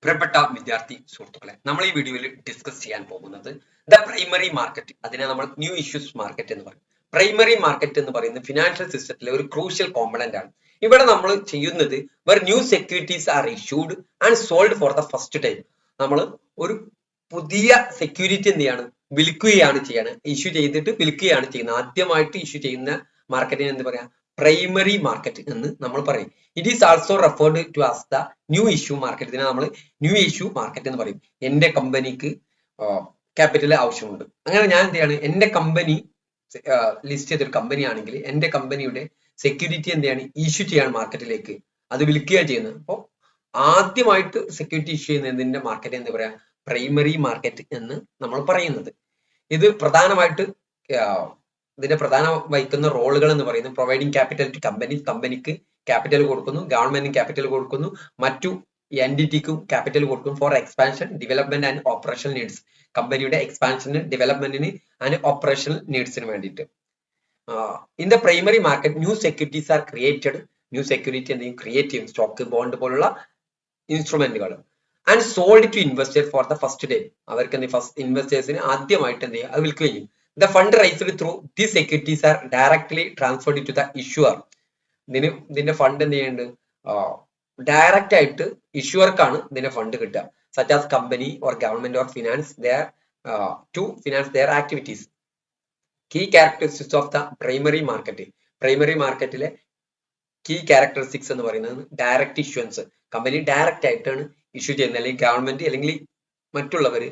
പ്രിയപ്പെട്ട വിദ്യാർത്ഥി സുഹൃത്തുക്കളെ, നമ്മൾ ഈ വീഡിയോയിൽ ഡിസ്കസ് ചെയ്യാൻ പോകുന്നത് ദ പ്രൈമറി മാർക്കറ്റ്. അതിനെ നമ്മൾ ന്യൂ ഇഷ്യൂസ് മാർക്കറ്റ് എന്ന് പറയും. പ്രൈമറി മാർക്കറ്റ് എന്ന് പറയുന്നത് ഫിനാൻഷ്യൽ സിസ്റ്റത്തിലെ ഒരു ക്രൂഷ്യൽ കോമ്പണന്റ് ആണ്. ഇവിടെ നമ്മൾ ചെയ്യുന്നത് new securities are issued and sold for the first time. നമ്മൾ ഒരു പുതിയ സെക്യൂരിറ്റി എന്ത് ചെയ്യാണ്, വിൽക്കുകയാണ് ചെയ്യാണ്, ഇഷ്യൂ ചെയ്തിട്ട് വിൽക്കുകയാണ് ചെയ്യുന്നത്. ആദ്യമായിട്ട് ഇഷ്യൂ ചെയ്യുന്ന മാർക്കറ്റിനെ എന്ത് പറയാ, പ്രൈമറി മാർക്കറ്റ് എന്ന് നമ്മൾ പറയും. It is also referred to as the new issue market. ഇതിനെ നമ്മൾ ന്യൂ ഇഷ്യൂ മാർക്കറ്റ് എന്ന് പറയും. എന്റെ കമ്പനിക്ക് ക്യാപിറ്റൽ ആവശ്യമുണ്ട്. അങ്ങനെ ഞാൻ എന്ത് ചെയ്യാണ്, എന്റെ കമ്പനി ലിസ്റ്റ് ചെയ്തൊരു കമ്പനി ആണെങ്കിൽ എന്റെ കമ്പനിയുടെ സെക്യൂരിറ്റി എന്ത് ചെയ്യാണ്, ഇഷ്യൂ ചെയ്യാണ് മാർക്കറ്റിലേക്ക്, അത് വിൽക്കുകയാണ് ചെയ്യുന്നത്. അപ്പോൾ ആദ്യമായിട്ട് സെക്യൂരിറ്റി ഇഷ്യൂ ചെയ്യുന്നതിന്റെ മാർക്കറ്റ് എന്താ പറയാ, പ്രൈമറി മാർക്കറ്റ് എന്ന് നമ്മൾ പറയുന്നത്. ഇത് പ്രധാനമായിട്ട് ഇതിന്റെ പ്രധാന വഹിക്കുന്ന റോളുകൾ എന്ന് പറയുന്നത് പ്രൊവൈഡിങ് ക്യാപിറ്റൽ ടു കമ്പനീസ്, കമ്പനിക്ക് ക്യാപിറ്റൽ കൊടുക്കുന്നു, ഗവൺമെന്റിന് ക്യാപിറ്റൽ കൊടുക്കുന്നു, മറ്റു എൻറ്റിറ്റിക്കും ക്യാപിറ്റൽ കൊടുക്കും for expansion, development and operational needs. കമ്പനിയുടെ എക്സ്പാൻഷന്, ഡെവലപ്മെന്റിന് ആൻഡ് ഓപ്പറേഷണൽ നീഡ്സിന് വേണ്ടിയിട്ട്. In the primary market new securities are created. New security എന്തെങ്കിലും ക്രിയേറ്റ് ചെയ്യും, സ്റ്റോക്ക്, ബോണ്ട് പോലുള്ള ഇൻസ്ട്രുമെന്റുകൾ. And sold to investor for the first time. അവർക്ക് എന്ത്, ഫസ്റ്റ് ഇൻവെസ്റ്റേഴ്സിന് ആദ്യമായിട്ട് എന്ത് ചെയ്യും, അത് വിൽക്കുകയും ചെയ്യും. The fund raised through these securities are directly transferred to the issuer. ഇതിന്റെ ഫണ്ട് എന്ത് ചെയ്യുന്നുണ്ട്, ഡയറക്റ്റ് ആയിട്ട് ഇഷ്യൂവർക്കാണ് ഇതിന്റെ ഫണ്ട് കിട്ടുക. Such as company or government or finance their to finance their activities. Key characteristics of the primary market. Primary മാർക്കറ്റിലെ key characteristics എന്ന് പറയുന്നത് ഡയറക്റ്റ് ഇഷ്യൂൻസ്. കമ്പനി ഡയറക്റ്റ് ആയിട്ടാണ് ഇഷ്യൂ ചെയ്യുന്നത്, അല്ലെങ്കിൽ ഗവൺമെന്റ് അല്ലെങ്കിൽ മറ്റുള്ളവർ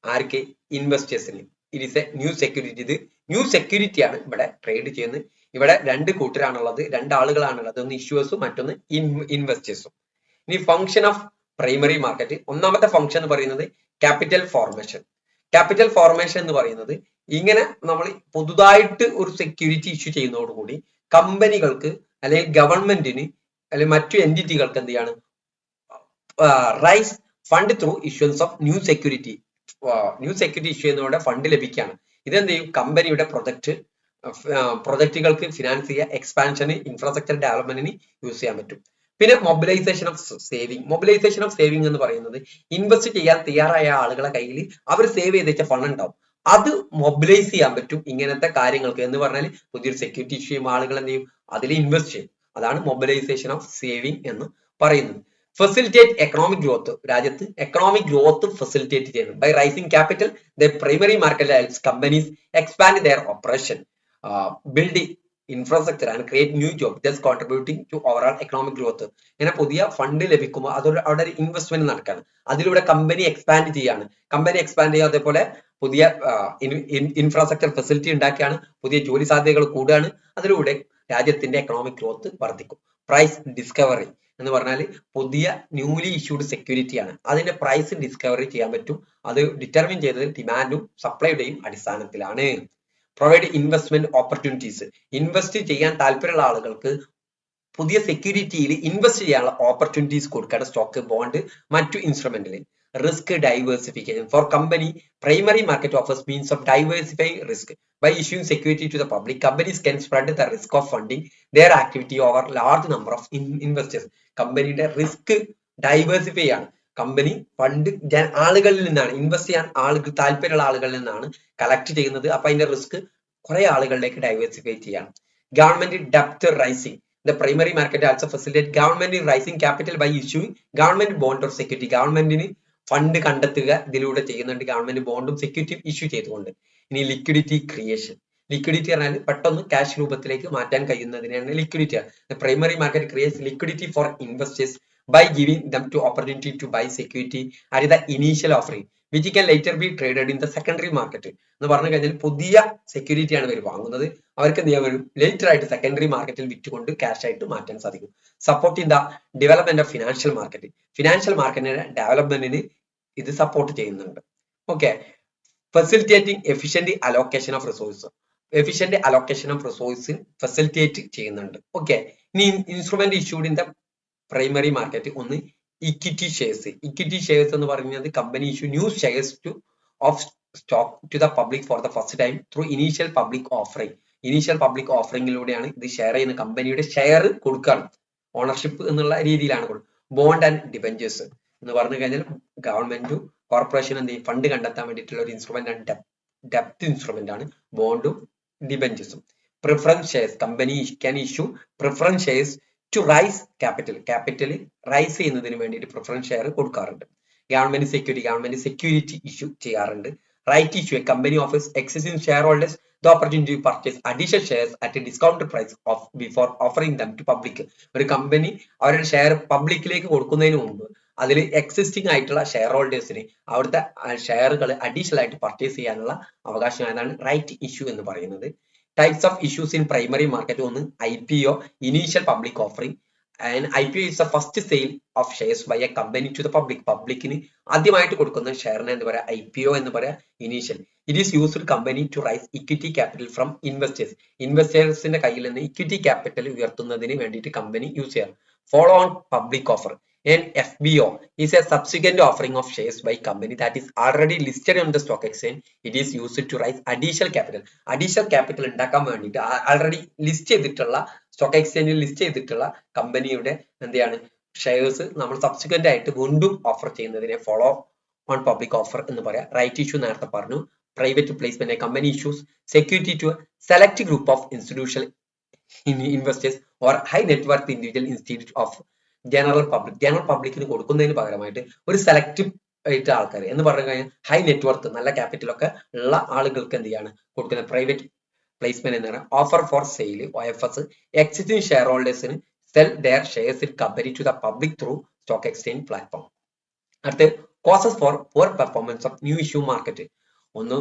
ആർക്ക്, ഇൻവെസ്റ്റേഴ്സിന്. It is a new security. ഇത് ന്യൂ സെക്യൂരിറ്റി ആണ് ഇവിടെ ട്രേഡ് ചെയ്യുന്നത്. ഇവിടെ രണ്ട് കൂട്ടരാണുള്ളത്, രണ്ടാളുകളാണുള്ളത്, ഒന്ന് ഇഷ്യൂവേഴ്സും മറ്റൊന്ന് ഇൻവെസ്റ്റേഴ്സും. ഇനി ഫംഗ്ഷൻ ഓഫ് പ്രൈമറി മാർക്കറ്റ്. ഒന്നാമത്തെ ഫംഗ്ഷൻ എന്ന് പറയുന്നത് ക്യാപിറ്റൽ ഫോർമേഷൻ. ക്യാപിറ്റൽ ഫോർമേഷൻ എന്ന് പറയുന്നത്, ഇങ്ങനെ നമ്മൾ പുതുതായിട്ട് ഒരു സെക്യൂരിറ്റി ഇഷ്യൂ ചെയ്യുന്നതോടുകൂടി കമ്പനികൾക്ക് അല്ലെങ്കിൽ ഗവൺമെന്റിന് അല്ലെങ്കിൽ മറ്റു എൻറ്റിറ്റികൾക്ക് എന്ത് ചെയ്യാണ്, raise fund through issuance of new security. New security issue ചെയ്യുന്നതോടെ ഫണ്ട് ലഭിക്കുകയാണ്. ഇതെന്ത് ചെയ്യും, കമ്പനിയുടെ പ്രൊജക്റ്റുകൾക്ക് ഫിനാൻസ് ചെയ്യുക, എക്സ്പാൻഷന്, ഇൻഫ്രാസ്ട്രക്ചർ ഡെവലപ്മെന്റിന് യൂസ് ചെയ്യാൻ പറ്റും. പിന്നെ mobilisation of saving. Mobilisation of saving എന്ന് പറയുന്നത്, ഇൻവെസ്റ്റ് ചെയ്യാൻ തയ്യാറായ ആളുകളെ കയ്യിൽ അവർ സേവ് ചെയ്ത് വെച്ച ഫണ്ട് ഉണ്ടാവും, അത് മൊബിലൈസ് ചെയ്യാൻ പറ്റും ഇങ്ങനത്തെ കാര്യങ്ങൾക്ക്. എന്ന് പറഞ്ഞാൽ പുതിയൊരു സെക്യൂരിറ്റി ഇഷ്യൂ ചെയ്യുമ്പോൾ ആളുകൾ എന്ത് ചെയ്യും, അതിൽ ഇൻവെസ്റ്റ് ചെയ്യും. അതാണ് മൊബിലൈസേഷൻ ഓഫ് സേവിങ് എന്ന് പറയുന്നത്. Facilitate economic growth. രാജ്യത്ത് എക്കണോമിക് ഗ്രോത്ത് ഫെസിലിറ്റേറ്റ് ചെയ്യുന്നു. By raising capital the primary market helps companies expand their operation, build infrastructure and create new job, thus contributing to overall economic growth. ഇങ്ങനെ പുതിയ fund ലഭിക്കുമ്പോൾ അതൊരു അവിടെ ഒരു ഇൻവെസ്റ്റ്മെന്റ് നടക്കുകയാണ്. അതിലൂടെ കമ്പനി എക്സ്പാൻഡ് ചെയ്യാണ്. കമ്പനി എക്സ്പാൻഡ് ചെയ്യുക, അതേപോലെ പുതിയ ഇൻഫ്രാസ്ട്രക്ചർ ഫെസിലിറ്റി ഉണ്ടാക്കിയാണ്, പുതിയ ജോലി സാധ്യതകൾ കൂടുകയാണ്. അതിലൂടെ രാജ്യത്തിന്റെ എക്കണോമിക് ഗ്രോത്ത് വർദ്ധിക്കും. പ്രൈസ് ഡിസ്കവറി എന്ന് പറഞ്ഞാൽ പുതിയ ന്യൂലി ഇഷ്യൂഡ് സെക്യൂരിറ്റി ആണ്, അതിന്റെ പ്രൈസ് ഡിസ്കവറി ചെയ്യാൻ പറ്റും. അത് ഡിറ്റർമിൻ ചെയ്തത് ഡിമാൻഡും സപ്ലൈയുടെയും അടിസ്ഥാനത്തിലാണ്. Provide investment opportunities. ഇൻവെസ്റ്റ് ചെയ്യാൻ താല്പര്യമുള്ള ആളുകൾക്ക് പുതിയ സെക്യൂരിറ്റിയിൽ ഇൻവെസ്റ്റ് ചെയ്യാനുള്ള ഓപ്പർച്യൂണിറ്റീസ് കൊടുക്കുകയാണ്, സ്റ്റോക്ക്, ബോണ്ട്, മറ്റു ഇൻസ്ട്രുമെന്റിൽ. Risk diversification. For company primary market offers means of diversifying risk. By issuing security to the public, companies can spread the risk of funding their activity over large number of investors. കമ്പനിയുടെ risk diversify ആണ്. Company fund ആളുകളിൽ നിന്നാണ്, invest ചെയ്യാൻ ആളുകൾ താല്പര്യമുള്ള ആളുകളിൽ നിന്നാണ് collect ചെയ്യുന്നത്. അപ്പൊ അതിന്റെ റിസ്ക് കുറെ ആളുകളിലേക്ക് ഡൈവേഴ്സിഫൈ ചെയ്യാണ്. ഗവൺമെന്റ് ഡെപ്റ്റ് raising. The primary market also facilitate government in raising capital by issuing government bond or security. ഗവൺമെന്റിന് ഫണ്ട് കണ്ടെത്തുക ഇതിലൂടെ ചെയ്യുന്നുണ്ട്, ഗവൺമെന്റ് ബോണ്ടും സെക്യൂരിറ്റിയും ഇഷ്യൂ ചെയ്തുകൊണ്ട്. ഇനി ലിക്വിഡിറ്റി ക്രിയേഷൻ. ലിക്വിഡിറ്റി പറഞ്ഞാൽ പെട്ടെന്ന് ക്യാഷ് രൂപത്തിലേക്ക് മാറ്റാൻ കഴിയുന്നതിനാണ് liquidity. Primary market creates liquidity for investors by giving them to opportunity to buy security at the initial offering which can later be traded in the secondary market. എന്ന് പറഞ്ഞു കഴിഞ്ഞാൽ പുതിയ security ആണ് ഇവർ വാങ്ങുന്നത്, അവർക്ക് എന്ത് ചെയ്യാൻ വരും, ലേറ്റർ ആയിട്ട് സെക്കൻഡറി മാർക്കറ്റിൽ വിറ്റുകൊണ്ട് ക്യാഷ് ആയിട്ട് മാറ്റാൻ സാധിക്കും. Support in the development of financial market. Financial മാർക്കറ്റിന്റെ ഡെവലപ്മെന്റിന് ഇത് സപ്പോർട്ട് ചെയ്യുന്നുണ്ട്. Okay. Facilitating efficient allocation of resource. Efficient allocation of resource facilitate ചെയ്യുന്നുണ്ട്. ഓക്കെ. ഇനി instrument issued in the primary market. ഒന്ന് ഇക്വിറ്റി ഷെയർസ്. ഇക്വിറ്റി ഷെയർസ് എന്ന് പറയുന്നത് company issue new shares to of stock to the public for the first time through initial public offering. Initial public ഓഫറിംഗിലൂടെയാണ് ഇത് share ചെയ്യുന്ന, കമ്പനിയുടെ share കൊടുക്കുകയാണ്, ownership എന്നുള്ള രീതിയിലാണ് കൊടുക്കുക. Bond and debentures. എന്ന് പറഞ്ഞു കഴിഞ്ഞാൽ ഗവൺമെന്റ് കോർപ്പറേഷൻ എന്ത് ചെയ്യും, ഫണ്ട് കണ്ടെത്താൻ വേണ്ടിയിട്ടുള്ള ഒരു ഇൻസ്ട്രുമെന്റ് ആണ് ഡെപ്റ്റ് ഇൻസ്ട്രുമെന്റ് ആണ് ബോണ്ടും ഡിബഞ്ചേഴ്സും. Preference shares, company can issue preference shares to raise capital raise ചെയ്യുന്നതിന് വേണ്ടിയിട്ട് പ്രിഫറൻസ് ഷെയർ കൊടുക്കാറുണ്ട്. ഗവൺമെന്റ് സെക്യൂരിറ്റി ഇഷ്യൂ ചെയ്യാറുണ്ട്. Right issue, a company offers existing share holders the opportunity to purchase additional shares at a discounted price of before offering them to public. ഒരു company അവരുടെ share പബ്ലിക്കിലേക്ക് കൊടുക്കുന്നതിന് മുമ്പ് അതിൽ existing ആയിട്ടുള്ള share ഹോൾഡേഴ്സിന് അവിടുത്തെ ഷെയറുകൾ additional ആയിട്ട് പർച്ചേസ് ചെയ്യാനുള്ള അവകാശം, അതാണ് റൈറ്റ് ഇഷ്യൂ എന്ന് പറയുന്നത്. Types of issues in primary market, ഒന്ന് IPO, initial public offering. And IPO is the first sale of shares by a company to the public. പബ്ലിക്കിന് ആദ്യമായിട്ട് കൊടുക്കുന്ന ഷെയറിനെ എന്ന് പറയാം IPO എന്ന് പറയാം, initial. It is used company to raise equity capital from investors. ഇൻവെസ്റ്റേഴ്സിന്റെ കയ്യിൽ നിന്ന് ഇക്വിറ്റി ക്യാപിറ്റൽ ഉയർത്തുന്നതിന് വേണ്ടിയിട്ട് കമ്പനി യൂസ് ചെയ്യാം. Follow on public offer. An FBO is a subsequent offering of shares by company that is already listed on the stock exchange. It is used to raise additional capital. Additional capital ഉണ്ടാക്കാൻ വേണ്ടിയിട്ട് already list ചെയ്തിട്ടുള്ള stock എക്സ്ചേഞ്ചിൽ list ചെയ്തിട്ടുള്ള കമ്പനിയുടെ എന്താണ് shares നമ്മൾ subsequent ആയിട്ട് വീണ്ടും ഓഫർ ചെയ്യുന്നതിനെ ഫോളോ ഓൺ പബ്ലിക് ഓഫർ എന്ന് പറയാം. റൈറ്റ് ഇഷ്യൂ നേരത്തെ പറഞ്ഞു. Private placement, company issues security to select group of institutional investors or high net worth individual institute of general പബ്ലിക്കിന് കൊടുക്കുന്നതിന് പകരമായിട്ട് ഒരു സെലക്റ്റീവ് ആയിട്ട് ആൾക്കാർ എന്ന് പറഞ്ഞു കഴിഞ്ഞാൽ ഹൈ നെറ്റ്വർത്ത്, നല്ല ക്യാപിറ്റലൊക്കെ ഉള്ള ആളുകൾക്ക് എന്ത് ചെയ്യാണ് കൊടുക്കുന്നത്, പ്രൈവറ്റ് പ്ലേസ്മെന്റ് എന്ന് പറയുന്നത്. Offer for sale, OFS, existing share ഹോൾഡേഴ്സിന് sell their shares in company to the public through stock exchange platform. അടുത്ത് causes for poor performance of new issue market. ഒന്ന്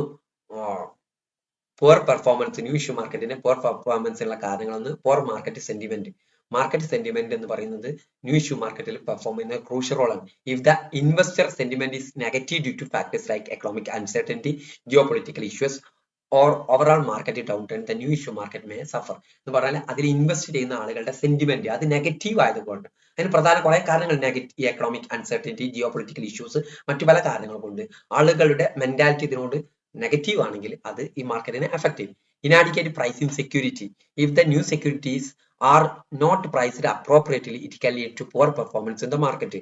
പുവർ പെർഫോമൻസ്, ന്യൂ ഇഷ്യൂ മാർക്കറ്റിന്റെ poor പെർഫോമൻസിനുള്ള കാരണങ്ങളൊന്ന് poor market sentiment. Market sentiment എന്ന് പറയുന്നത് new issue മാർക്കറ്റിൽ perform ചെയ്യുന്ന crucial role ആണ്. If the investor sentiment is negative due to factors like economic uncertainty, geo political issues or overall market down trend, the new issue market may suffer. എന്ന് പറഞ്ഞാൽ അതിൽ invest ചെയ്യുന്ന ആളുകളുടെ sentiment അത് negative ആയതുകൊണ്ട്, അതിന് പ്രധാന കുറെ കാരണങ്ങൾ, negative economic uncertainty, geo political issues, മറ്റു പല കാരണങ്ങൾ കൊണ്ട് ആളുകളുടെ മെന്റാലിറ്റി ഇതിനോട് നെഗറ്റീവ് ആണെങ്കിൽ അത് ഈ മാർക്കറ്റിനെ എഫക്ട് ചെയ്യും. Inadequate pricing security. If the new securities are not priced appropriately, it can lead to poor performance in the market.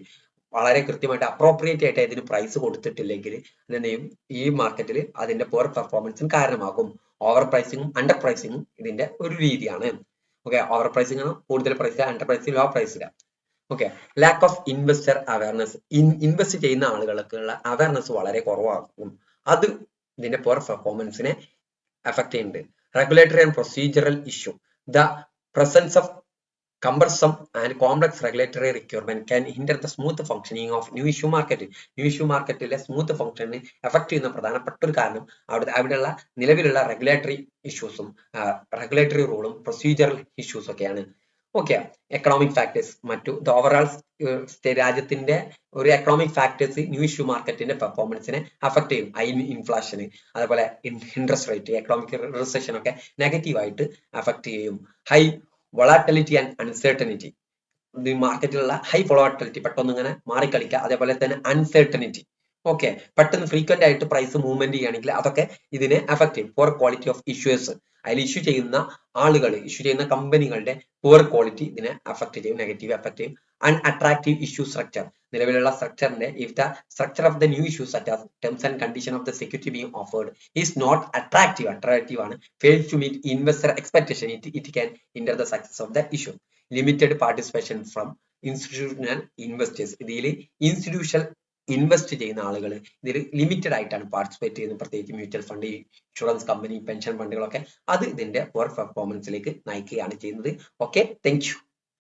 വളരെ കൃത്യമായിട്ട് അപ്രോപ്രിയേറ്റ് ആയിട്ട് ഇതിന് പ്രൈസ് കൊടുത്തിട്ടില്ലെങ്കിൽ എന്തെയും ഈ മാർക്കറ്റിൽ അതിന്റെ പുവർ പെർഫോമൻസിന് കാരണമാകും. ഓവർ പ്രൈസിങ്ങും അണ്ടർ പ്രൈസിങ്ങും ഇതിന്റെ ഒരു രീതിയാണ്. ഓക്കെ, ഓവർ പ്രൈസിംഗ് ആണ് കൂടുതൽ പ്രൈസ്, അണ്ടർ പ്രൈസിംഗ് ലോ പ്രൈസില്ല. Okay, lack of investor awareness. Invest ചെയ്യുന്ന ആളുകൾക്കുള്ള അവയർനെസ് വളരെ കുറവാകും. അത് ഇതിന്റെ പുവർ പെർഫോമൻസിനെ affect ചെയ്യുന്നുണ്ട്. Regulatory and procedural issue. The presence of cumbersome and complex regulatory requirement can hinder the smooth functioning of new issue market. New issue marketലെ smooth ഫംഗ്ഷനെ എഫക്ട് ചെയ്യുന്ന പ്രധാനപ്പെട്ട ഒരു കാരണം അവിടെയുള്ള നിലവിലുള്ള റെഗുലേറ്ററി ഇഷ്യൂസും റെഗുലേറ്ററി റൂളും പ്രൊസീജിയറൽ ഇഷ്യൂസ് ഒക്കെയാണ്. ഓക്കെ, എക്കണോമിക് ഫാക്ടേഴ്സ്, മറ്റു ഓവറോൾ രാജ്യത്തിന്റെ ഒരു എക്കണോമിക് ഫാക്ടേഴ്സ് ന്യൂ ഇഷ്യൂ മാർക്കറ്റിന്റെ പെർഫോമൻസിനെ അഫക്ട് ചെയ്യും. ഹൈ ഇൻഫ്ലേഷൻ, അതുപോലെ ഇൻട്രസ്റ്റ് റേറ്റ്, എക്കണോമിക് റിസഷൻ ഒക്കെ നെഗറ്റീവായിട്ട് അഫക്ട് ചെയ്യും. ഹൈ വൊളാറ്റിലിറ്റി ആൻഡ് അൺസർട്ടനിറ്റി, മാർക്കറ്റിലുള്ള ഹൈ വൊളാറ്റിലിറ്റി പെട്ടെന്ന് ഇങ്ങനെ മാറിക്കളിക്കുക, അതേപോലെ തന്നെ അൺസർട്ടനിറ്റി. ഓക്കെ, പെട്ടെന്ന് ഫ്രീക്വന്റ് ആയിട്ട് പ്രൈസ് മൂവ്മെന്റ് ചെയ്യുകയാണെങ്കിൽ അതൊക്കെ ഇതിനെ അഫക്ട് ചെയ്യും. പുവർ ക്വാളിറ്റി ഓഫ് ഇഷ്യൂസ്, അതിൽ ഇഷ്യൂ ചെയ്യുന്ന ആളുകൾ, ഇഷ്യൂ ചെയ്യുന്ന കമ്പനികളുടെ പുവർ ക്വാളിറ്റി ഇതിനെ അഫക്ട് ചെയ്യും, നെഗറ്റീവ് അഫക്ട് ചെയ്യും. അൺഅട്രാക്റ്റീവ് ഇഷ്യൂ സ്ട്രക്ചർ, നിലവിലുള്ള സ്ട്രക്ചറിന്റെ if the structure of the new issue such as terms and condition of the security being offered is not attractive ആണ്, fails to meet investor expectation, it can hinder the success of the issue. Limited participation from institutional investors, ഇതിൽ institutional invest ചെയ്യുന്ന ആളുകൾ ഇതിൽ limited ആയിട്ടാണ് participate ചെയ്യുന്നത്. പ്രത്യേകിച്ച് mutual fund, insurance company, pension ഫണ്ടുകളൊക്കെ അത് ഇതിന്റെ പുവർ പെർഫോമൻസിലേക്ക് നയിക്കുകയാണ് ചെയ്യുന്നത്. Okay, thank U.